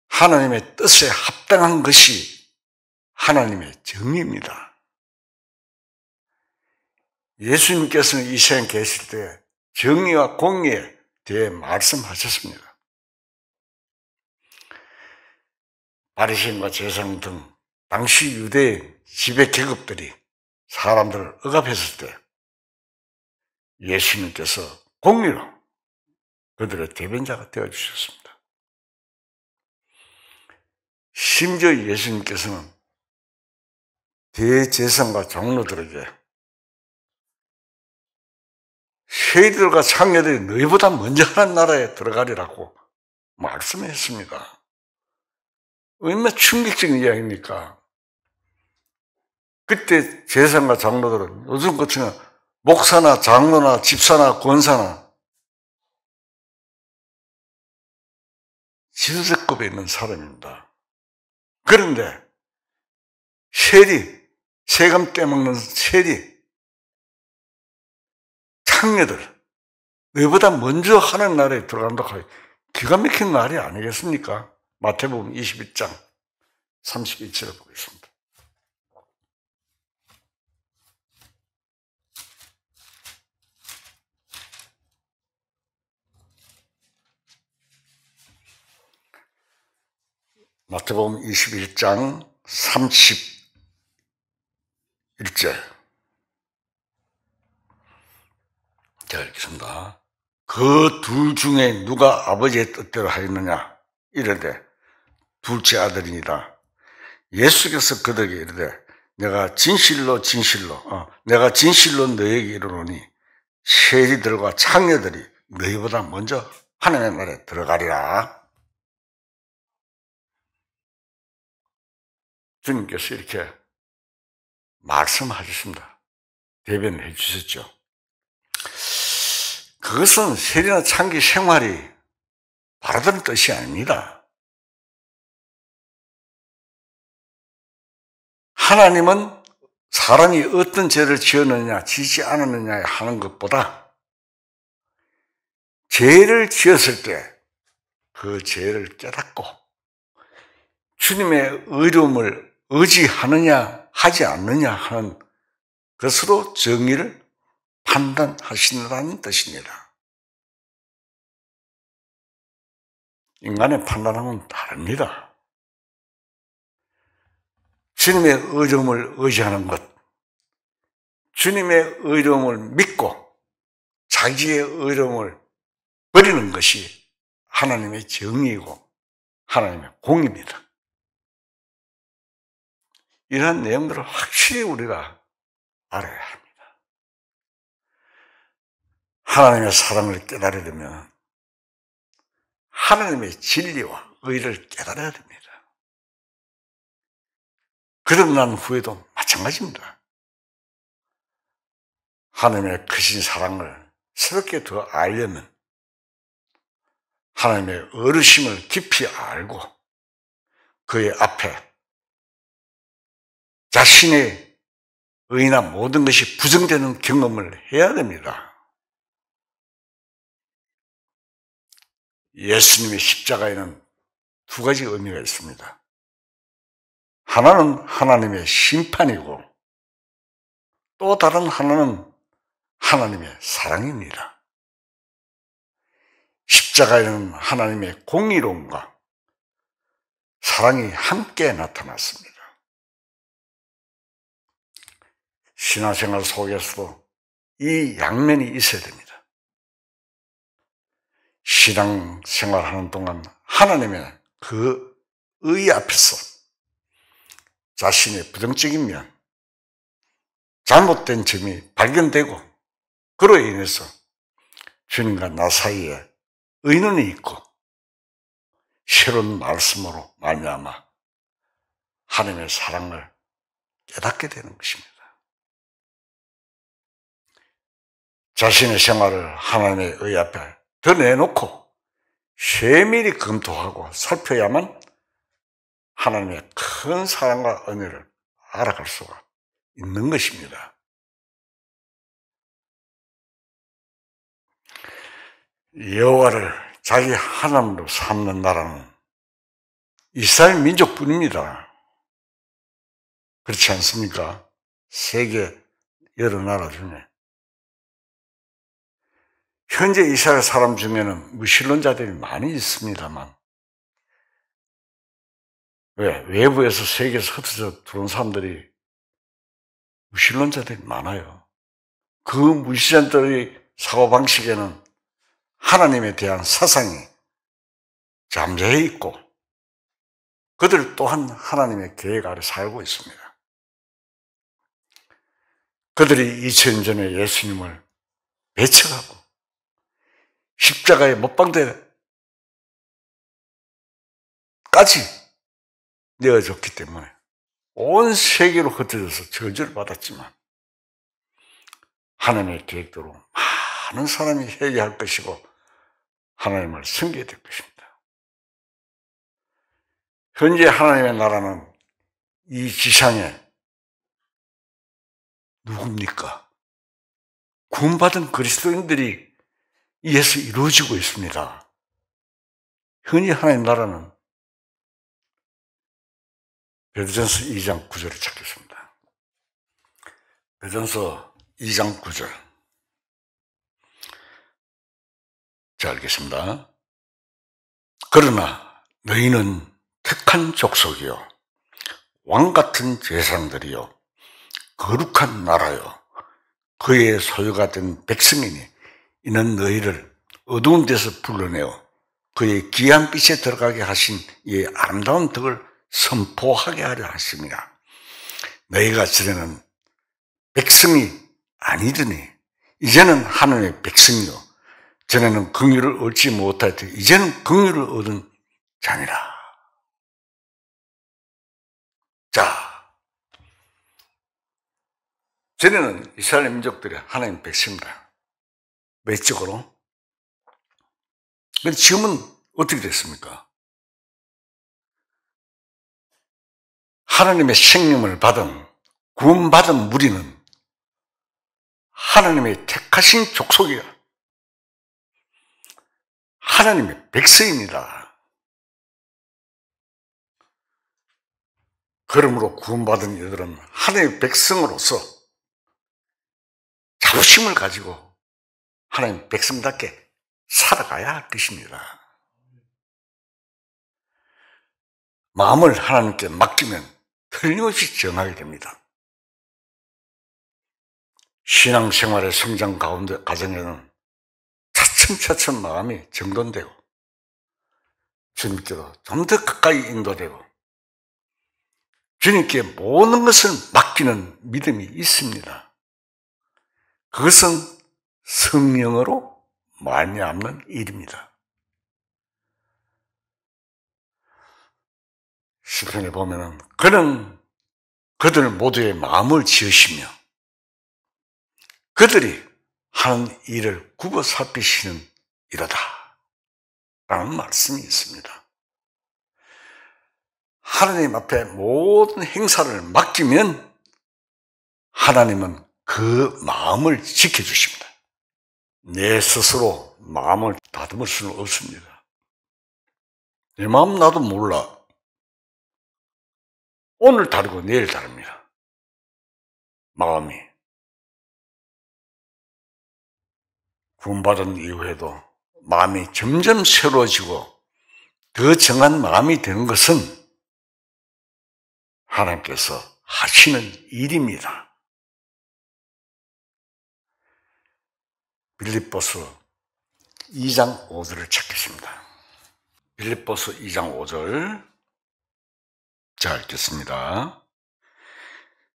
하나님의 뜻에 합당한 것이 하나님의 정의입니다. 예수님께서는 이 세상에 계실 때 정의와 공의에 대해 말씀하셨습니다. 바리새인과 제사장 등 당시 유대의 지배 계급들이 사람들을 억압했을 때 예수님께서 공의로 그들의 대변자가 되어주셨습니다. 심지어 예수님께서는 대제사장과 장로들에게 세리들과 창녀들이 너희보다 먼저 하는 나라에 들어가리라고 말씀했습니다. 얼마나 충격적인 이야기입니까? 그때 제사장과 장로들은 요즘 같으면 목사나 장로나 집사나 권사나 지도자급에 있는 사람입니다. 그런데 세금 떼먹는 세리, 창녀들, 너희보다 먼저 하는 나라에 들어간다고 하니 기가 막힌 말이 아니겠습니까? 마태복음 21장 31절을 보겠습니다. 마태복음 21장 31절. 자, 읽겠습니다. 그 둘 중에 누가 아버지의 뜻대로 하였느냐? 이르되 둘째 아들이니라. 예수께서 그들에게 이르되 내가 진실로 너에게 이르노니 세리들과 창녀들이 너희보다 먼저 하나님의 나라에 들어가리라. 주님께서 이렇게 말씀하셨습니다. 대변해 주셨죠. 그것은 세리나 창기 생활이 바라던 뜻이 아닙니다. 하나님은 사람이 어떤 죄를 지었느냐, 지지 않았느냐 하는 것보다 죄를 지었을 때 그 죄를 깨닫고 주님의 의로움을 의지하느냐, 하지 않느냐 하는 것으로 정의를 판단하신다는 뜻입니다. 인간의 판단하고는 다릅니다. 주님의 의로움을 의지하는 것, 주님의 의로움을 믿고 자기의 의로움을 버리는 것이 하나님의 정의이고 하나님의 공입니다. 이러한 내용들을 확실히 우리가 알아야 합니다. 하나님의 사랑을 깨달으려면 하나님의 진리와 의를 깨달아야 됩니다. 거듭난 후에도 마찬가지입니다. 하나님의 크신 사랑을 새롭게 더 알려면 하나님의 어르심을 깊이 알고 그의 앞에 자신의 의나 모든 것이 부정되는 경험을 해야 됩니다. 예수님의 십자가에는 두 가지 의미가 있습니다. 하나는 하나님의 심판이고 또 다른 하나는 하나님의 사랑입니다. 십자가에는 하나님의 공의로움과 사랑이 함께 나타났습니다. 신앙생활 속에서도 이 양면이 있어야 됩니다. 신앙생활하는 동안 하나님의 그 의 앞에서 자신의 부정적인 면, 잘못된 점이 발견되고 그로 인해서 주님과 나 사이에 의논이 있고 새로운 말씀으로 말미암아 하나님의 사랑을 깨닫게 되는 것입니다. 자신의 생활을 하나님의 의 앞에 더 내놓고 세밀히 검토하고 살펴야만 하나님의 큰 사랑과 은혜를 알아갈 수가 있는 것입니다. 여호와를 자기 하나님으로 삼는 나라는 이스라엘 민족뿐입니다. 그렇지 않습니까? 세계 여러 나라 중에. 현재 이스라엘 사람 중에는 무신론자들이 많이 있습니다만 왜? 외부에서 세계에서 흩어져 들어온 사람들이 무신론자들이 많아요. 그 무신론자들의 사고방식에는 하나님에 대한 사상이 잠재해 있고 그들 또한 하나님의 계획 아래 살고 있습니다. 그들이 2000년 전에 예수님을 배척하고 십자가에 못 박대까지 내어줬기 때문에 온 세계로 흩어져서 저주를 받았지만 하나님의 계획대로 많은 사람이 회개할 것이고 하나님을 섬기게 될 것입니다. 현재 하나님의 나라는 이 지상에 누굽니까? 구원받은 그리스도인들이 이에서 이루어지고 있습니다. 현재 하나님 나라는 베드로전서 2장 9절을 찾겠습니다. 베드로전서 2장 9절. 자, 알겠습니다. 그러나 너희는 택한 족속이요 왕같은 제사장들이요 거룩한 나라요 그의 소유가 된 백성이니 이는 너희를 어두운 데서 불러내어 그의 귀한 빛에 들어가게 하신 이의 아름다운 덕을 선포하게 하려 하심이라. 너희가 전에는 백성이 아니더니 이제는 하나님의 백성이요 전에는 긍휼을 얻지 못하였더니 이제는 긍휼을 얻은 자니라. 자, 전에는 이스라엘 민족들이 하나님 백성입니다. 외적으로. 그런데 지금은 어떻게 됐습니까? 하나님의 생명을 받은 구원받은 무리는 하나님의 택하신 족속이야. 하나님의 백성입니다. 그러므로 구원받은 이들은 하나님의 백성으로서 자부심을 가지고 하나님 백성답게 살아가야 할 것입니다. 마음을 하나님께 맡기면 틀림없이 정하게 됩니다. 신앙생활의 성장 가운데 과정에는 차츰차츰 마음이 정돈되고 주님께로 좀 더 가까이 인도되고 주님께 모든 것을 맡기는 믿음이 있습니다. 그것은 성령으로 말미암는 일입니다. 시편에 보면은 그는 그들 모두의 마음을 지으시며 그들이 하는 일을 굽어 살피시는 이로다 라는 말씀이 있습니다. 하나님 앞에 모든 행사를 맡기면 하나님은 그 마음을 지켜주십니다. 내 스스로 마음을 다듬을 수는 없습니다. 내 마음 나도 몰라. 오늘 다르고 내일 다릅니다. 마음이. 구원받은 이후에도 마음이 점점 새로워지고 더 정한 마음이 되는 것은 하나님께서 하시는 일입니다. 빌립보서 2장 5절을 찾겠습니다. 빌립보서 2장 5절 자 읽겠습니다.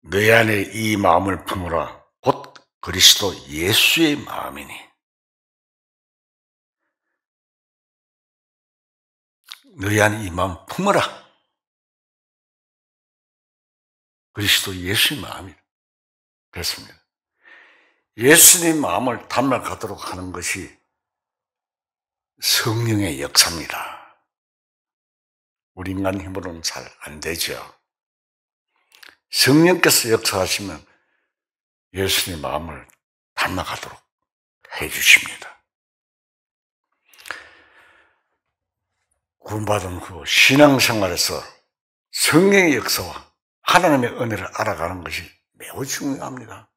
내 안에 이 마음을 품으라 곧 그리스도 예수의 마음이니 너희 안에 이 마음 품으라. 그리스도 예수의 마음이다. 그렇습니다. 예수님 마음을 닮아가도록 하는 것이 성령의 역사입니다. 우리 인간 힘으로는 잘 안 되죠. 성령께서 역사하시면 예수님 마음을 닮아가도록 해주십니다. 구원받은 후 신앙생활에서 성령의 역사와 하나님의 은혜를 알아가는 것이 매우 중요합니다.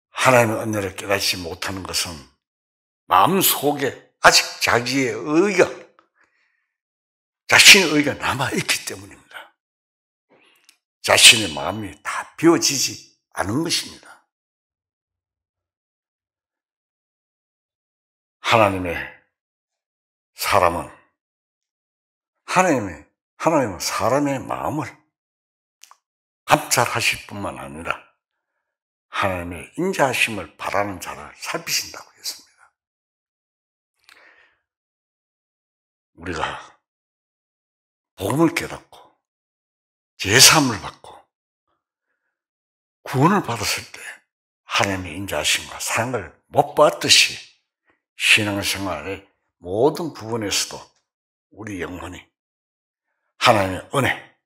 하나님의 은혜를 깨닫지 못하는 것은 마음속에 아직 자신의 의가 남아있기 때문입니다. 자신의 마음이 다 비워지지 않은 것입니다. 하나님의 사람은 하나님은 사람의 마음을 감찰하실 뿐만 아니라 하나님의 인자하심을 바라는 자를 살피신다고 했습니다. 우리가 복음을 깨닫고 제사함을 받고 구원을 받았을 때 하나님의 인자하심과 사랑을 못 받듯이 신앙생활의 모든 부분에서도 우리 영혼이 하나님의 은혜,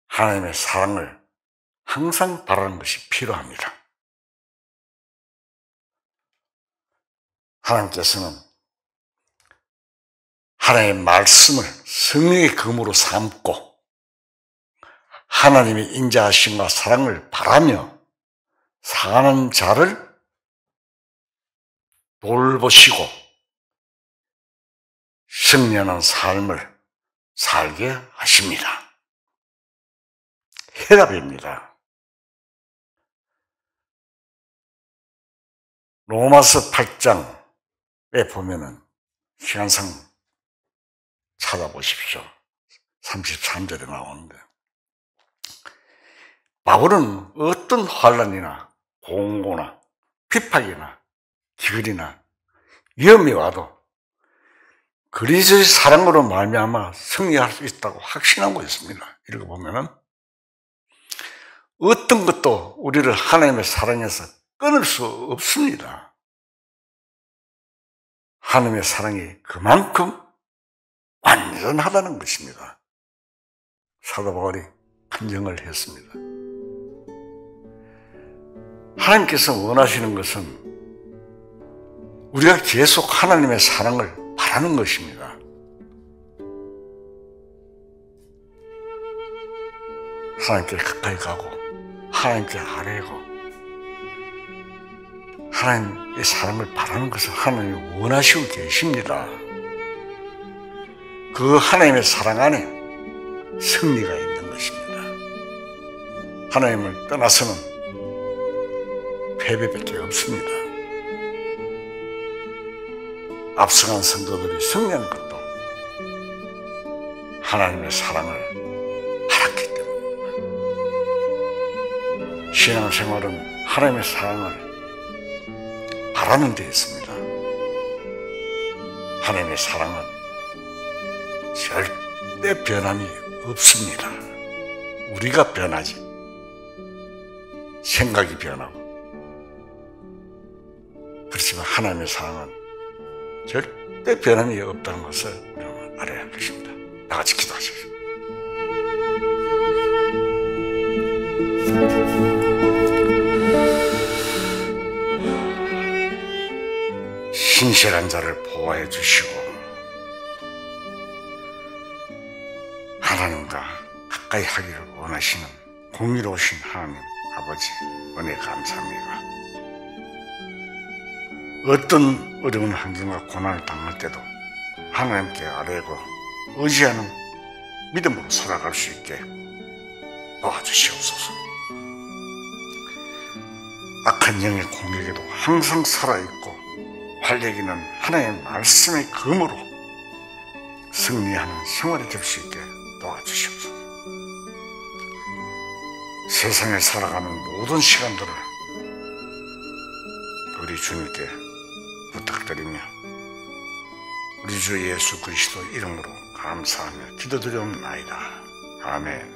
하나님의 사랑을 항상 바라는 것이 필요합니다. 하나님께서는 하나님의 말씀을 성령의 검으로 삼고 하나님의 인자하심과 사랑을 바라며 사는 자를 돌보시고 승리하는 삶을 살게 하십니다. 해답입니다. 로마서 8장에 보면은 시간상 찾아보십시오. 33절에 나오는데 바울은 어떤 환난이나 공고나 핍박이나 기근이나 위험이 와도 그리스도의 사랑으로 말미암아 승리할 수 있다고 확신하고 있습니다. 읽어보면은 어떤 것도 우리를 하나님의 사랑에서 끊을 수 없습니다. 하나님의 사랑이 그만큼 완전하다는 것입니다. 사도 바울이 간증을 했습니다. 하나님께서 원하시는 것은 우리가 계속 하나님의 사랑을 바라는 것입니다. 하나님께 가까이 가고 하나님께 아뢰고 하나님의 사랑을 바라는 것을 하나님이 원하시고 계십니다. 그 하나님의 사랑 안에 승리가 있는 것입니다. 하나님을 떠나서는 패배밖에 없습니다. 앞서간 성도들이 승리한 것도 하나님의 사랑을 알았기 때문입니다. 신앙생활은 하나님의 사랑을 바라는 데 있습니다. 하나님의 사랑은 절대 변함이 없습니다. 우리가 변하지. 생각이 변하고. 그렇지만 하나님의 사랑은 절대 변함이 없다는 것을 우리는 알아야 할 것입니다. 다 같이 기도하십시오. 신실한 자를 보호해 주시고 하나님과 가까이 하기를 원하시는 공의로우신 하나님 아버지 은혜 감사합니다. 어떤 어려운 환경과 고난을 당할 때도 하나님께 아뢰고 의지하는 믿음으로 살아갈 수 있게 도와주시옵소서. 악한 영의 공격에도 항상 살아있고 활력있는 하나님의 말씀의 검으로 승리하는 생활이 될 수 있게 도와주시옵소서. 세상에 살아가는 모든 시간들을 우리 주님께 부탁드리며 우리 주 예수 그리스도 이름으로 감사하며 기도드리옵나이다. 아멘.